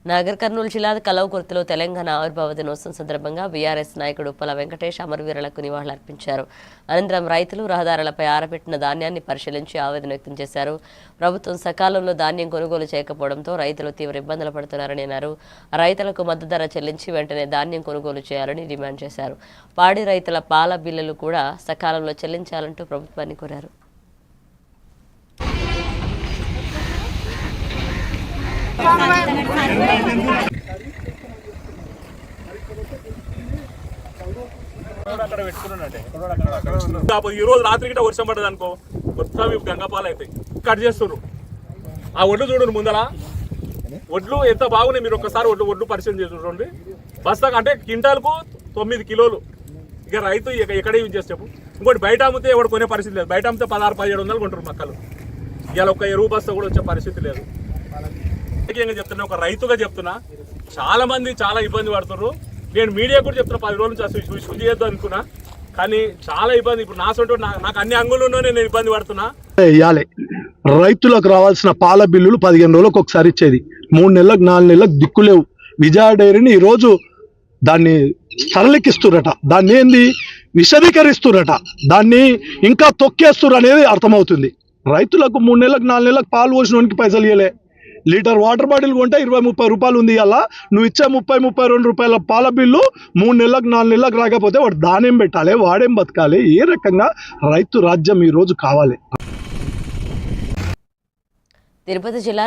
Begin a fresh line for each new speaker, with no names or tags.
నాగర్ కర్నూలు జిల్లా కలవకుర్తిలో తెలంగాణ ఆవిర్భావ దినోత్సవం సందర్భంగా బీఆర్ఎస్ నాయకుడు ఉప్పల వెంకటేష్ అమరవీరులకు నివాళులర్పించారు. అనంతరం రైతులు రహదారులపై ఆరబెట్టిన ధాన్యాన్ని పరిశీలించి ఆవేదన వ్యక్తం చేశారు. ప్రభుత్వం సకాలంలో ధాన్యం కొనుగోలు చేయకపోవడంతో రైతులు తీవ్ర ఇబ్బందులు పడుతున్నారని అన్నారు. రైతులకు మద్దతు ధర చెల్లించి వెంటనే ధాన్యం కొనుగోలు చేయాలని డిమాండ్ చేశారు. పాడి రైతుల పాల బిల్లులు కూడా సకాలంలో చెల్లించాలంటూ ప్రభుత్వాన్ని కోరారు.
ఈ రోజు రాత్రి గిట్ట వర్షం పడ్డది అనుకో, మొత్తం గంగపాలు అవుతాయి. కట్ చేస్తున్నారు. ఆ ఒడ్లు చూడండి, ముందర ఒడ్లు ఎంత బాగున్నాయి. మీరు ఒక్కసారి ఒడ్లు పరిశీలన చేసి చూడండి. బస్తాకు అంటే క్వింటాల్కు 9 కిలోలు. ఇక రైతు ఎక్కడ యూజ్ చేస్తాము. ఇంకోటి బయట అమ్మితే ఎవరు కొనే పరిస్థితి లేదు. బయట అమ్మితే 1600-1700 కొంటారు మక్కలు. ఇవాళ ఒక ఎరువు బస్తా కూడా వచ్చే పరిస్థితి లేదు. చెప్తున్నా, ఒక రైతుగా చెప్తున్నా, చాలా మంది చాలా ఇబ్బంది పడుతున్నారు. నేను మీడియా కూడా చెప్తున్నా, 10 రోజుల నుంచి శుద్ధి చేద్దాం అనుకున్నా, కానీ చాలా ఇబ్బంది. ఇప్పుడు నా సొంత నాకు అన్ని అంగుల్లోనే నేను ఇబ్బంది పడుతున్నా.
ఇవ్వాలి రైతులకు రావాల్సిన పాల బిల్లులు 15 రోజులకు ఒకసారి ఇచ్చేది, 3 నెలలకు 4 నెలలకు దిక్కులేవు. విజయ డైరీని ఈరోజు దాన్ని సరళికిస్తురట, దాన్ని ఏంది విశదీకరిస్తురట, దాన్ని ఇంకా తొక్కేస్తురు అనేది అర్థమవుతుంది. రైతులకు 3 నెలలకు 4 నెలలకు పాలు పోసినోనికి పైసలు ఇవ్వలే. లీటర్ వాటర్ బాటిల్ కొంటే 20-30 రూపాయలు ఉంది. అలా నువ్వు ఇచ్చే 30-32 రూపాయల పాల బిల్లు 3 నెలలకు 4 నెలలకు రాకపోతే వాడు దానేం పెట్టాలి, వాడేం బతకాలి? ఏ రకంగా రైతు రాజ్యం ఈరోజు కావాలి?
తిరుపతి జిల్లా